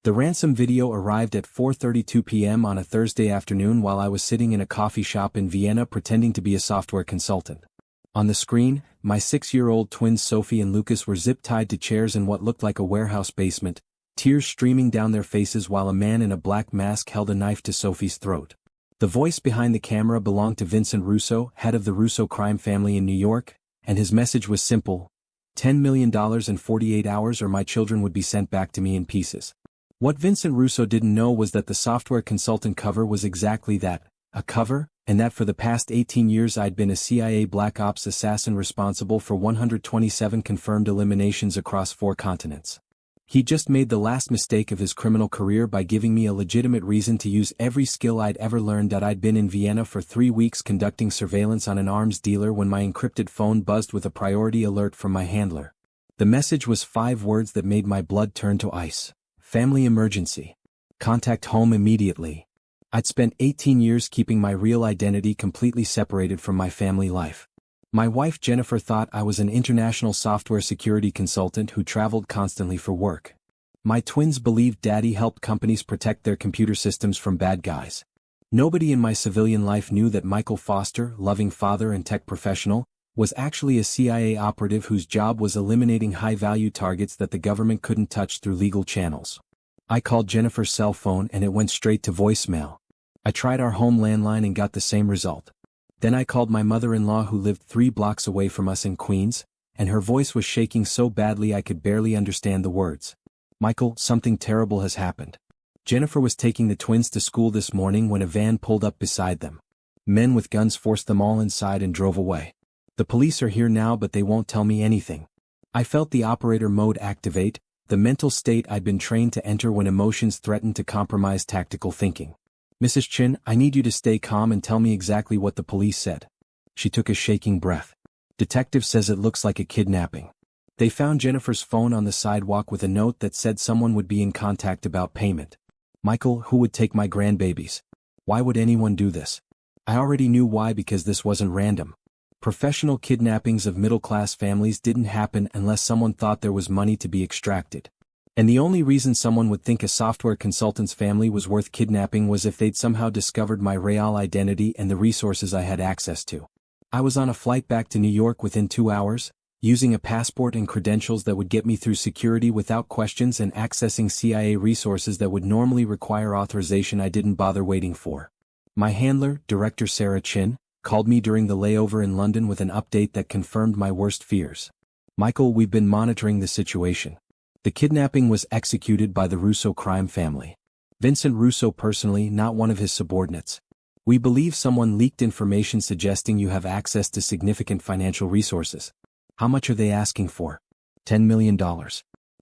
The Ransom video arrived at 4:32 p.m. on a Thursday afternoon while I was sitting in a coffee shop in Vienna pretending to be a software consultant. On the screen, my 6-year-old twins Sophie and Lucas were zip-tied to chairs in what looked like a warehouse basement, tears streaming down their faces while a man in a black mask held a knife to Sophie's throat. The voice behind the camera belonged to Vincent Russo, head of the Russo crime family in New York, and his message was simple: $10 million in 48 hours or my children would be sent back to me in pieces. What Vincent Russo didn't know was that the software consultant cover was exactly that, a cover, and that for the past 18 years I'd been a CIA Black Ops assassin responsible for 127 confirmed eliminations across 4 continents. He just made the last mistake of his criminal career by giving me a legitimate reason to use every skill I'd ever learned. I'd been in Vienna for 3 weeks conducting surveillance on an arms dealer when my encrypted phone buzzed with a priority alert from my handler. The message was 5 words that made my blood turn to ice. Family emergency. Contact home immediately. I'd spent 18 years keeping my real identity completely separated from my family life. My wife Jennifer thought I was an international software security consultant who traveled constantly for work. My twins believed Daddy helped companies protect their computer systems from bad guys. Nobody in my civilian life knew that Michael Foster, loving father and tech professional, was actually a CIA operative whose job was eliminating high-value targets that the government couldn't touch through legal channels. I called Jennifer's cell phone and it went straight to voicemail. I tried our home landline and got the same result. Then I called my mother-in-law who lived 3 blocks away from us in Queens, and her voice was shaking so badly I could barely understand the words. Michael, something terrible has happened. Jennifer was taking the twins to school this morning when a van pulled up beside them. Men with guns forced them all inside and drove away. The police are here now but they won't tell me anything. I felt the operator mode activate, the mental state I'd been trained to enter when emotions threatened to compromise tactical thinking. Mrs. Chin, I need you to stay calm and tell me exactly what the police said. She took a shaking breath. Detective says it looks like a kidnapping. They found Jennifer's phone on the sidewalk with a note that said someone would be in contact about payment. Michael, who would take my grandbabies? Why would anyone do this? I already knew why because this wasn't random. Professional kidnappings of middle-class families didn't happen unless someone thought there was money to be extracted. And the only reason someone would think a software consultant's family was worth kidnapping was if they'd somehow discovered my real identity and the resources I had access to. I was on a flight back to New York within 2 hours, using a passport and credentials that would get me through security without questions and accessing CIA resources that would normally require authorization I didn't bother waiting for. My handler, Director Sarah Chin, called me during the layover in London with an update that confirmed my worst fears. Michael, we've been monitoring the situation. The kidnapping was executed by the Russo crime family. Vincent Russo personally, not one of his subordinates. We believe someone leaked information suggesting you have access to significant financial resources. How much are they asking for? $10 million.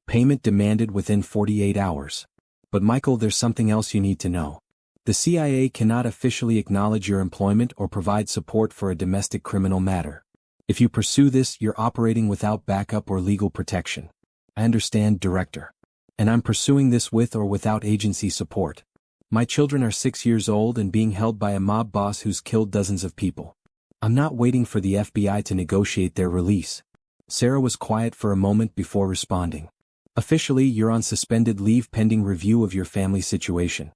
Payment demanded within 48 hours. But Michael, there's something else you need to know. The CIA cannot officially acknowledge your employment or provide support for a domestic criminal matter. If you pursue this, you're operating without backup or legal protection. I understand, Director. And I'm pursuing this with or without agency support. My children are 6 years old and being held by a mob boss who's killed dozens of people. I'm not waiting for the FBI to negotiate their release. Sarah was quiet for a moment before responding. Officially, you're on suspended leave pending review of your family situation.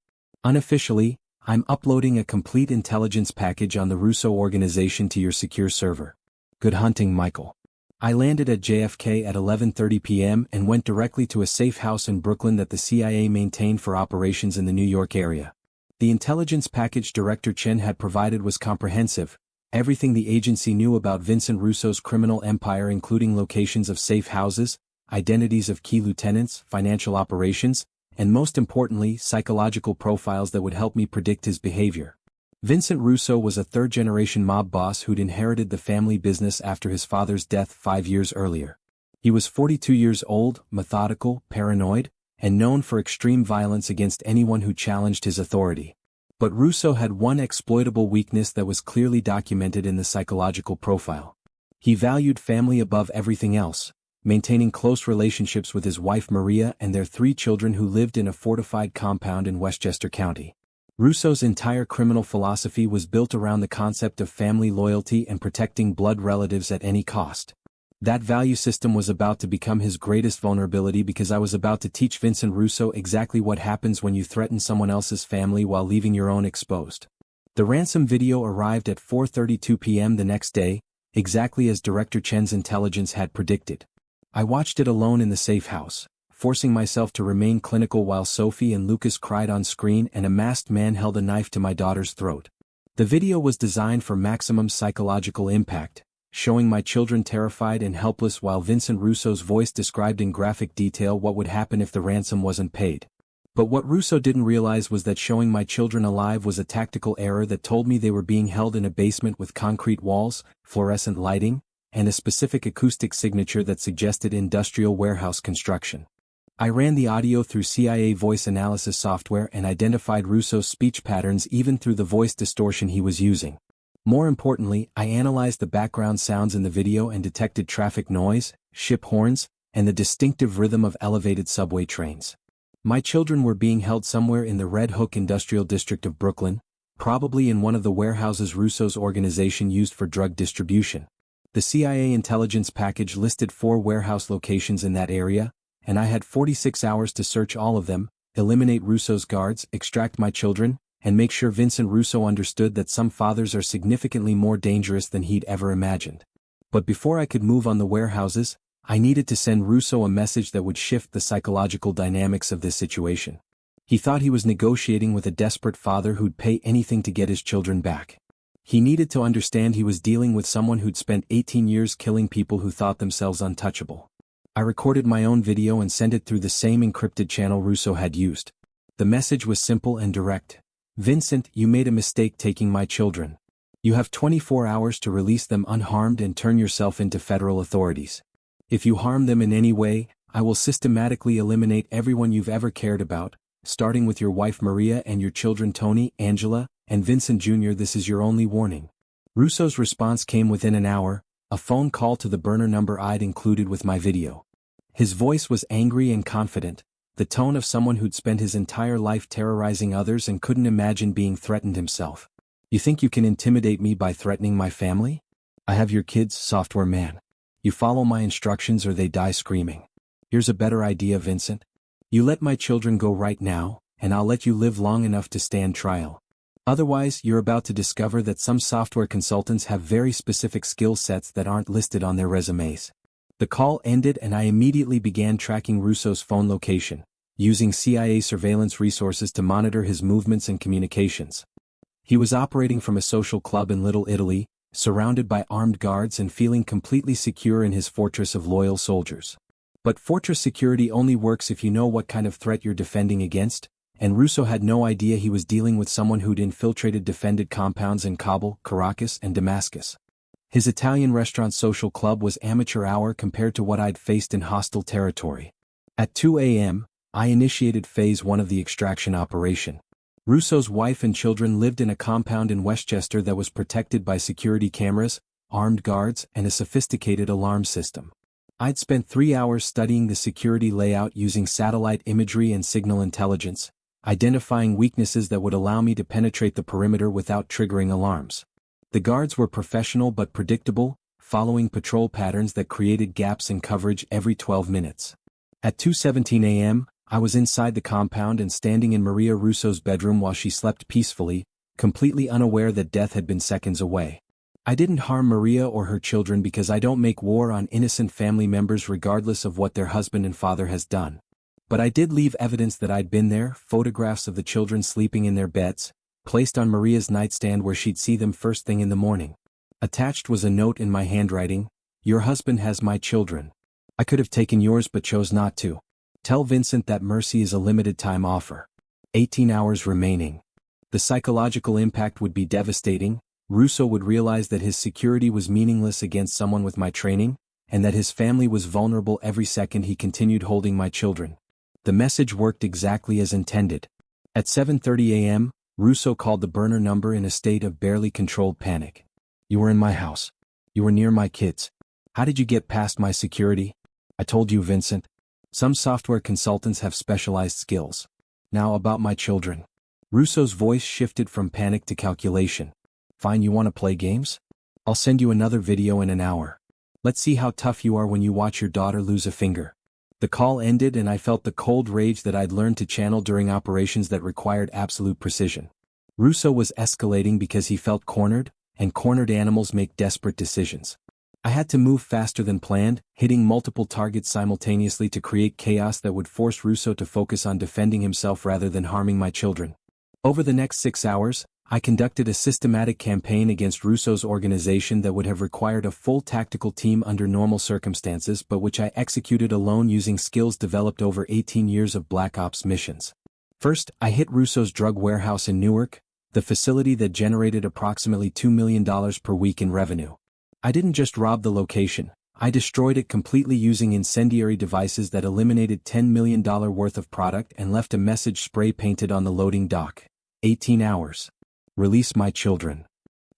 Unofficially, I'm uploading a complete intelligence package on the Russo organization to your secure server. Good hunting, Michael. I landed at JFK at 11:30 p.m. and went directly to a safe house in Brooklyn that the CIA maintained for operations in the New York area. The intelligence package Director Chen had provided was comprehensive, everything the agency knew about Vincent Russo's criminal empire including locations of safe houses, identities of key lieutenants, financial operations, and most importantly, psychological profiles that would help me predict his behavior. Vincent Russo was a third-generation mob boss who'd inherited the family business after his father's death 5 years earlier. He was 42 years old, methodical, paranoid, and known for extreme violence against anyone who challenged his authority. But Russo had one exploitable weakness that was clearly documented in the psychological profile. He valued family above everything else, maintaining close relationships with his wife Maria and their 3 children who lived in a fortified compound in Westchester County. Russo's entire criminal philosophy was built around the concept of family loyalty and protecting blood relatives at any cost. That value system was about to become his greatest vulnerability because I was about to teach Vincent Russo exactly what happens when you threaten someone else's family while leaving your own exposed. The ransom video arrived at 4:32 p.m. the next day, exactly as Director Chen's intelligence had predicted. I watched it alone in the safe house, forcing myself to remain clinical while Sophie and Lucas cried on screen and a masked man held a knife to my daughter's throat. The video was designed for maximum psychological impact, showing my children terrified and helpless while Vincent Russo's voice described in graphic detail what would happen if the ransom wasn't paid. But what Russo didn't realize was that showing my children alive was a tactical error that told me they were being held in a basement with concrete walls, fluorescent lighting, and a specific acoustic signature that suggested industrial warehouse construction. I ran the audio through CIA voice analysis software and identified Russo's speech patterns even through the voice distortion he was using. More importantly, I analyzed the background sounds in the video and detected traffic noise, ship horns, and the distinctive rhythm of elevated subway trains. My children were being held somewhere in the Red Hook Industrial District of Brooklyn, probably in one of the warehouses Russo's organization used for drug distribution. The CIA intelligence package listed 4 warehouse locations in that area, and I had 46 hours to search all of them, eliminate Russo's guards, extract my children, and make sure Vincent Russo understood that some fathers are significantly more dangerous than he'd ever imagined. But before I could move on the warehouses, I needed to send Russo a message that would shift the psychological dynamics of this situation. He thought he was negotiating with a desperate father who'd pay anything to get his children back. He needed to understand he was dealing with someone who'd spent 18 years killing people who thought themselves untouchable. I recorded my own video and sent it through the same encrypted channel Russo had used. The message was simple and direct. Vincent, you made a mistake taking my children. You have 24 hours to release them unharmed and turn yourself into federal authorities. If you harm them in any way, I will systematically eliminate everyone you've ever cared about, starting with your wife Maria and your children Tony, Angela, and Vincent Jr. This is your only warning. Russo's response came within an hour, a phone call to the burner number I'd included with my video. His voice was angry and confident, the tone of someone who'd spent his entire life terrorizing others and couldn't imagine being threatened himself. You think you can intimidate me by threatening my family? I have your kids, software man. You follow my instructions or they die screaming. Here's a better idea, Vincent. You let my children go right now, and I'll let you live long enough to stand trial. Otherwise, you're about to discover that some software consultants have very specific skill sets that aren't listed on their resumes. The call ended and I immediately began tracking Russo's phone location, using CIA surveillance resources to monitor his movements and communications. He was operating from a social club in Little Italy, surrounded by armed guards and feeling completely secure in his fortress of loyal soldiers. But fortress security only works if you know what kind of threat you're defending against, and Russo had no idea he was dealing with someone who'd infiltrated defended compounds in Kabul, Caracas, and Damascus. His Italian restaurant social club was amateur hour compared to what I'd faced in hostile territory. At 2 a.m., I initiated phase 1 of the extraction operation. Russo's wife and children lived in a compound in Westchester that was protected by security cameras, armed guards, and a sophisticated alarm system. I'd spent 3 hours studying the security layout using satellite imagery and signal intelligence, identifying weaknesses that would allow me to penetrate the perimeter without triggering alarms. The guards were professional but predictable, following patrol patterns that created gaps in coverage every 12 minutes. At 2:17 a.m., I was inside the compound and standing in Maria Russo's bedroom while she slept peacefully, completely unaware that death had been seconds away. I didn't harm Maria or her children because I don't make war on innocent family members regardless of what their husband and father has done. But I did leave evidence that I'd been there, photographs of the children sleeping in their beds, placed on Maria's nightstand where she'd see them first thing in the morning. Attached was a note in my handwriting, "Your husband has my children. I could have taken yours but chose not to. Tell Vincent that mercy is a limited-time offer. 18 hours remaining." The psychological impact would be devastating. Russo would realize that his security was meaningless against someone with my training, and that his family was vulnerable every second he continued holding my children. The message worked exactly as intended. At 7:30 a.m., Russo called the burner number in a state of barely controlled panic. "You were in my house. You were near my kids. How did you get past my security?" "I told you, Vincent. Some software consultants have specialized skills. Now about my children." Russo's voice shifted from panic to calculation. "Fine, you want to play games? I'll send you another video in an hour. Let's see how tough you are when you watch your daughter lose a finger." The call ended and I felt the cold rage that I'd learned to channel during operations that required absolute precision. Russo was escalating because he felt cornered, and cornered animals make desperate decisions. I had to move faster than planned, hitting multiple targets simultaneously to create chaos that would force Russo to focus on defending himself rather than harming my children. Over the next 6 hours, I conducted a systematic campaign against Russo's organization that would have required a full tactical team under normal circumstances but which I executed alone using skills developed over 18 years of Black Ops missions. First, I hit Russo's drug warehouse in Newark, the facility that generated approximately $2 million per week in revenue. I didn't just rob the location, I destroyed it completely using incendiary devices that eliminated $10 million worth of product and left a message spray painted on the loading dock. 18 hours. Release my children.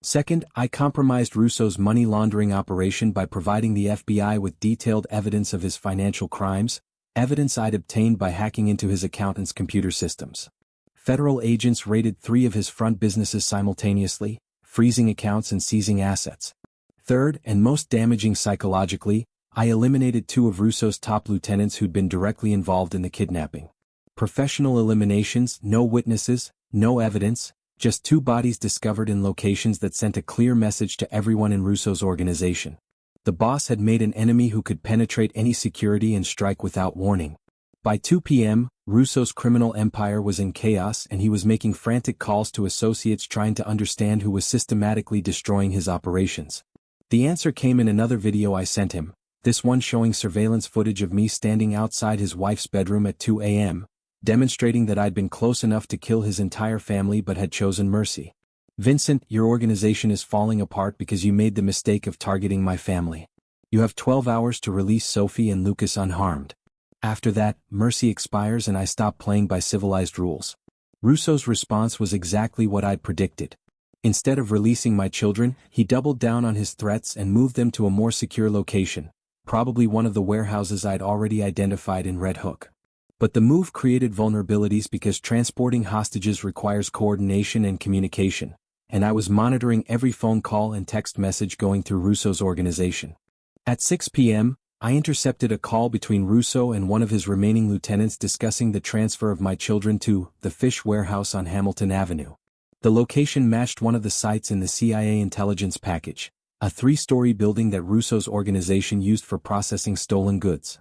Second, I compromised Russo's money laundering operation by providing the FBI with detailed evidence of his financial crimes, evidence I'd obtained by hacking into his accountant's computer systems. Federal agents raided 3 of his front businesses simultaneously, freezing accounts and seizing assets. Third, and most damaging psychologically, I eliminated 2 of Russo's top lieutenants who'd been directly involved in the kidnapping. Professional eliminations, no witnesses, no evidence, just 2 bodies discovered in locations that sent a clear message to everyone in Russo's organization. The boss had made an enemy who could penetrate any security and strike without warning. By 2 p.m., Russo's criminal empire was in chaos and he was making frantic calls to associates trying to understand who was systematically destroying his operations. The answer came in another video I sent him, this one showing surveillance footage of me standing outside his wife's bedroom at 2 a.m., demonstrating that I'd been close enough to kill his entire family but had chosen mercy. "Vincent, your organization is falling apart because you made the mistake of targeting my family. You have 12 hours to release Sophie and Lucas unharmed. After that, mercy expires and I stop playing by civilized rules." Russo's response was exactly what I'd predicted. Instead of releasing my children, he doubled down on his threats and moved them to a more secure location, probably one of the warehouses I'd already identified in Red Hook. But the move created vulnerabilities because transporting hostages requires coordination and communication, and I was monitoring every phone call and text message going through Russo's organization. At 6 p.m., I intercepted a call between Russo and one of his remaining lieutenants discussing the transfer of my children to the Fish Warehouse on Hamilton Avenue. The location matched one of the sites in the CIA intelligence package, a 3-story building that Russo's organization used for processing stolen goods.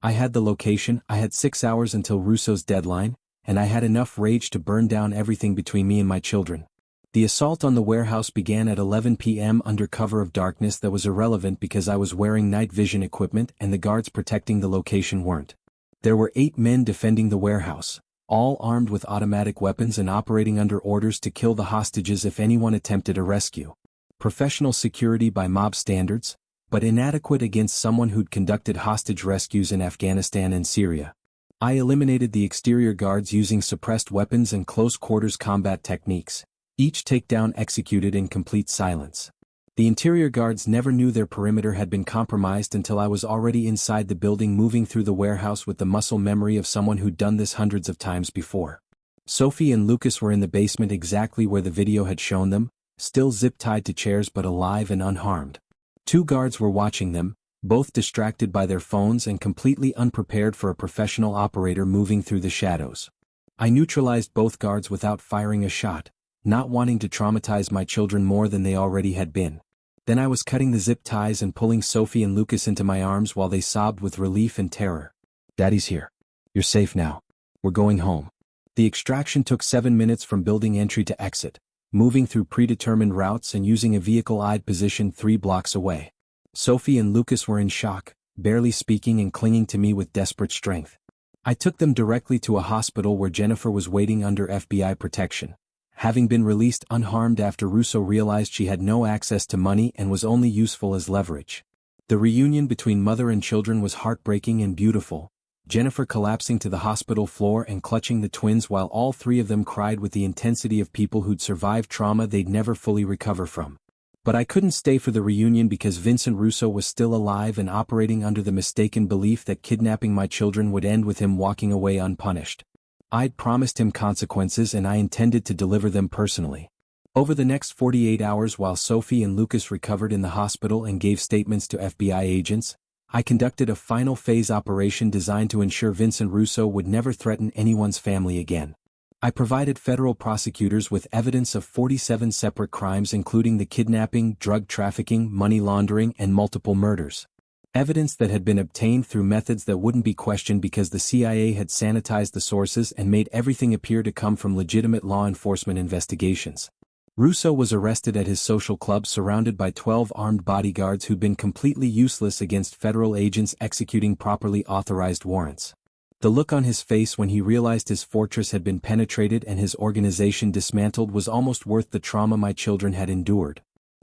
I had the location, I had 6 hours until Russo's deadline, and I had enough rage to burn down everything between me and my children. The assault on the warehouse began at 11 p.m. under cover of darkness that was irrelevant because I was wearing night vision equipment and the guards protecting the location weren't. There were 8 men defending the warehouse, all armed with automatic weapons and operating under orders to kill the hostages if anyone attempted a rescue. Professional security by mob standards, but inadequate against someone who'd conducted hostage rescues in Afghanistan and Syria. I eliminated the exterior guards using suppressed weapons and close-quarters combat techniques, each takedown executed in complete silence. The interior guards never knew their perimeter had been compromised until I was already inside the building moving through the warehouse with the muscle memory of someone who'd done this hundreds of times before. Sophie and Lucas were in the basement exactly where the video had shown them, still zip-tied to chairs but alive and unharmed. 2 guards were watching them, both distracted by their phones and completely unprepared for a professional operator moving through the shadows. I neutralized both guards without firing a shot, not wanting to traumatize my children more than they already had been. Then I was cutting the zip ties and pulling Sophie and Lucas into my arms while they sobbed with relief and terror. "Daddy's here. You're safe now. We're going home." The extraction took 7 minutes from building entry to exit, moving through predetermined routes and using a vehicle I'd positioned 3 blocks away. Sophie and Lucas were in shock, barely speaking and clinging to me with desperate strength. I took them directly to a hospital where Jennifer was waiting under FBI protection, having been released unharmed after Russo realized she had no access to money and was only useful as leverage. The reunion between mother and children was heartbreaking and beautiful, Jennifer collapsing to the hospital floor and clutching the twins while all 3 of them cried with the intensity of people who'd survived trauma they'd never fully recover from. But I couldn't stay for the reunion because Vincent Russo was still alive and operating under the mistaken belief that kidnapping my children would end with him walking away unpunished. I'd promised him consequences and I intended to deliver them personally. Over the next 48 hours while Sophie and Lucas recovered in the hospital and gave statements to FBI agents, I conducted a final phase operation designed to ensure Vincent Russo would never threaten anyone's family again. I provided federal prosecutors with evidence of 47 separate crimes including the kidnapping, drug trafficking, money laundering, and multiple murders. Evidence that had been obtained through methods that wouldn't be questioned because the CIA had sanitized the sources and made everything appear to come from legitimate law enforcement investigations. Russo was arrested at his social club surrounded by 12 armed bodyguards who'd been completely useless against federal agents executing properly authorized warrants. The look on his face when he realized his fortress had been penetrated and his organization dismantled was almost worth the trauma my children had endured.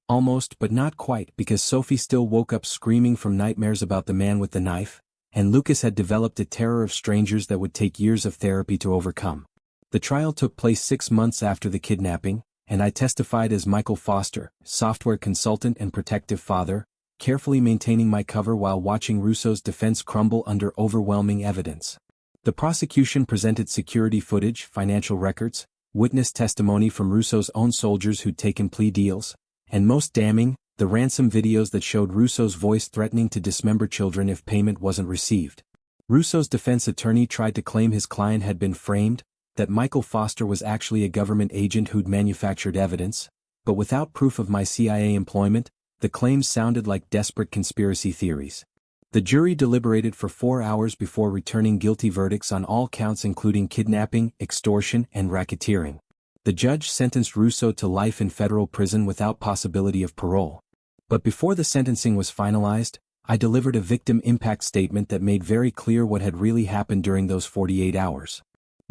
Almost, but not quite, because Sophie still woke up screaming from nightmares about the man with the knife, and Lucas had developed a terror of strangers that would take years of therapy to overcome. The trial took place 6 months after the kidnapping, and I testified as Michael Foster, software consultant and protective father, carefully maintaining my cover while watching Russo's defense crumble under overwhelming evidence. The prosecution presented security footage, financial records, witness testimony from Russo's own soldiers who'd taken plea deals, and most damning, the ransom videos that showed Russo's voice threatening to dismember children if payment wasn't received. Russo's defense attorney tried to claim his client had been framed, that Michael Foster was actually a government agent who'd manufactured evidence, but without proof of my CIA employment, the claims sounded like desperate conspiracy theories. The jury deliberated for 4 hours before returning guilty verdicts on all counts including kidnapping, extortion, and racketeering. The judge sentenced Russo to life in federal prison without possibility of parole. But before the sentencing was finalized, I delivered a victim impact statement that made very clear what had really happened during those 48 hours.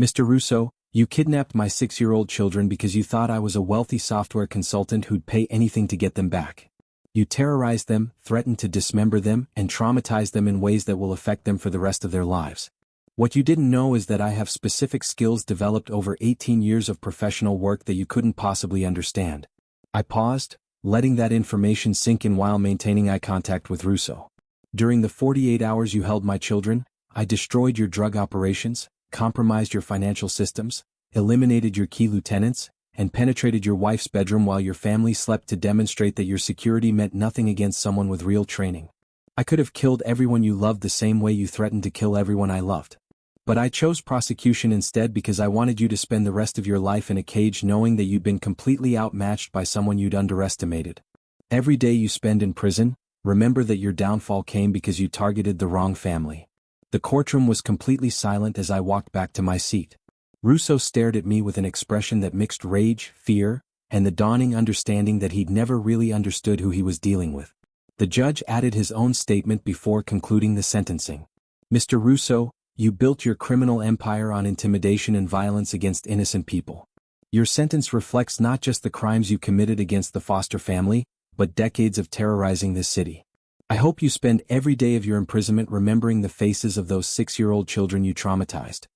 Mr. Russo, you kidnapped my 6-year-old children because you thought I was a wealthy software consultant who'd pay anything to get them back. You terrorized them, threatened to dismember them, and traumatized them in ways that will affect them for the rest of their lives. What you didn't know is that I have specific skills developed over 18 years of professional work that you couldn't possibly understand. I paused, letting that information sink in while maintaining eye contact with Russo. During the 48 hours you held my children, I destroyed your drug operations, compromised your financial systems, eliminated your key lieutenants, and penetrated your wife's bedroom while your family slept to demonstrate that your security meant nothing against someone with real training. I could have killed everyone you loved the same way you threatened to kill everyone I loved. But I chose prosecution instead because I wanted you to spend the rest of your life in a cage knowing that you'd been completely outmatched by someone you'd underestimated. Every day you spend in prison, remember that your downfall came because you targeted the wrong family. The courtroom was completely silent as I walked back to my seat. Russo stared at me with an expression that mixed rage, fear, and the dawning understanding that he'd never really understood who he was dealing with. The judge added his own statement before concluding the sentencing. Mr. Russo, you built your criminal empire on intimidation and violence against innocent people. Your sentence reflects not just the crimes you committed against the Foster family, but decades of terrorizing this city. I hope you spend every day of your imprisonment remembering the faces of those 6-year-old children you traumatized.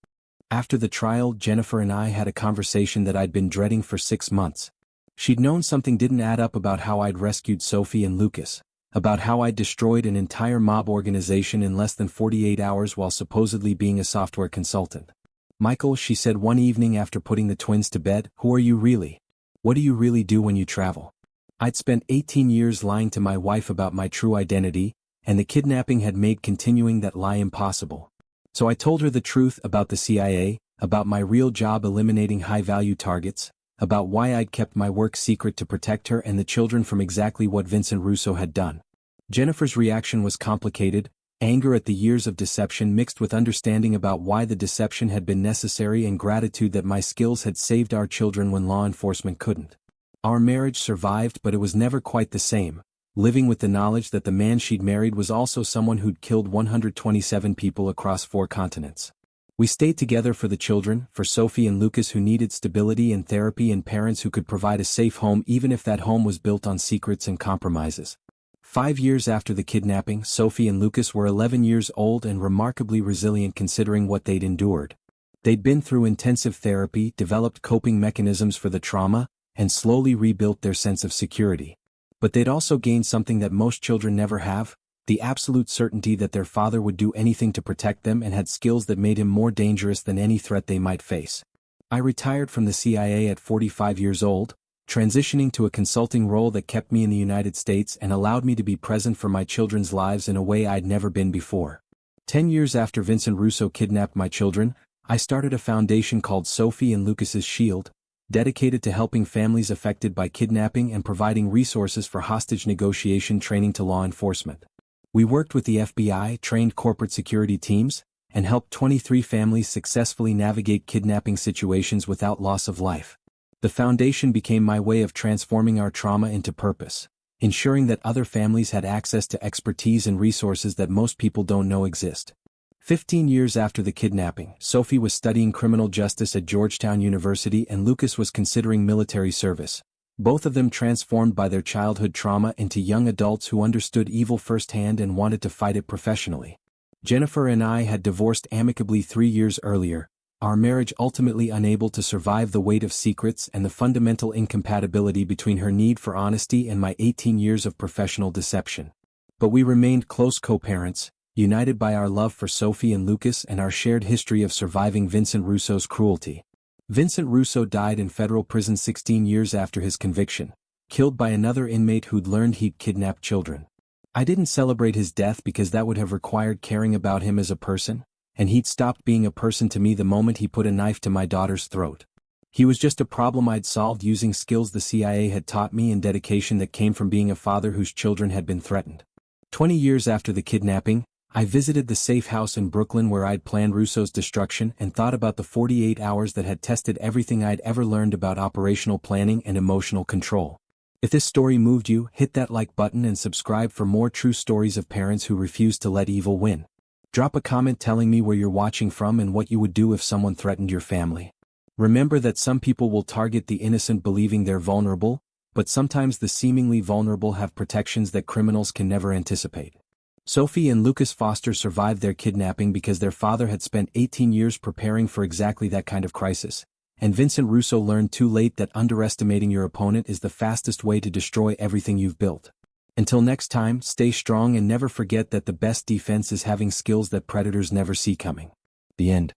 After the trial, Jennifer and I had a conversation that I'd been dreading for 6 months. She'd known something didn't add up about how I'd rescued Sophie and Lucas, about how I'd destroyed an entire mob organization in less than 48 hours while supposedly being a software consultant. Michael, she said one evening after putting the twins to bed, who are you really? What do you really do when you travel? I'd spent 18 years lying to my wife about my true identity, and the kidnapping had made continuing that lie impossible. So I told her the truth about the CIA, about my real job eliminating high-value targets, about why I'd kept my work secret to protect her and the children from exactly what Vincent Russo had done. Jennifer's reaction was complicated, anger at the years of deception mixed with understanding about why the deception had been necessary and gratitude that my skills had saved our children when law enforcement couldn't. Our marriage survived, but it was never quite the same, living with the knowledge that the man she'd married was also someone who'd killed 127 people across 4 continents. We stayed together for the children, for Sophie and Lucas who needed stability and therapy and parents who could provide a safe home even if that home was built on secrets and compromises. 5 years after the kidnapping, Sophie and Lucas were 11 years old and remarkably resilient considering what they'd endured. They'd been through intensive therapy, developed coping mechanisms for the trauma, and slowly rebuilt their sense of security. But they'd also gained something that most children never have, the absolute certainty that their father would do anything to protect them and had skills that made him more dangerous than any threat they might face. I retired from the CIA at 45 years old, transitioning to a consulting role that kept me in the United States and allowed me to be present for my children's lives in a way I'd never been before. 10 years after Vincent Russo kidnapped my children, I started a foundation called Sophie and Lucas's Shield, dedicated to helping families affected by kidnapping and providing resources for hostage negotiation training to law enforcement. We worked with the FBI, trained corporate security teams, and helped 23 families successfully navigate kidnapping situations without loss of life. The foundation became my way of transforming our trauma into purpose, ensuring that other families had access to expertise and resources that most people don't know exist. 15 years after the kidnapping, Sophie was studying criminal justice at Georgetown University and Lucas was considering military service. Both of them transformed by their childhood trauma into young adults who understood evil firsthand and wanted to fight it professionally. Jennifer and I had divorced amicably 3 years earlier, our marriage ultimately unable to survive the weight of secrets and the fundamental incompatibility between her need for honesty and my 18 years of professional deception. But we remained close co-parents, united by our love for Sophie and Lucas and our shared history of surviving Vincent Russo's cruelty. Vincent Russo died in federal prison 16 years after his conviction, killed by another inmate who'd learned he'd kidnapped children. I didn't celebrate his death because that would have required caring about him as a person, and he'd stopped being a person to me the moment he put a knife to my daughter's throat. He was just a problem I'd solved using skills the CIA had taught me and dedication that came from being a father whose children had been threatened. 20 years after the kidnapping, I visited the safe house in Brooklyn where I'd planned Russo's destruction and thought about the 48 hours that had tested everything I'd ever learned about operational planning and emotional control. If this story moved you, hit that like button and subscribe for more true stories of parents who refuse to let evil win. Drop a comment telling me where you're watching from and what you would do if someone threatened your family. Remember that some people will target the innocent believing they're vulnerable, but sometimes the seemingly vulnerable have protections that criminals can never anticipate. Sophie and Lucas Foster survived their kidnapping because their father had spent 18 years preparing for exactly that kind of crisis, and Vincent Russo learned too late that underestimating your opponent is the fastest way to destroy everything you've built. Until next time, stay strong and never forget that the best defense is having skills that predators never see coming. The end.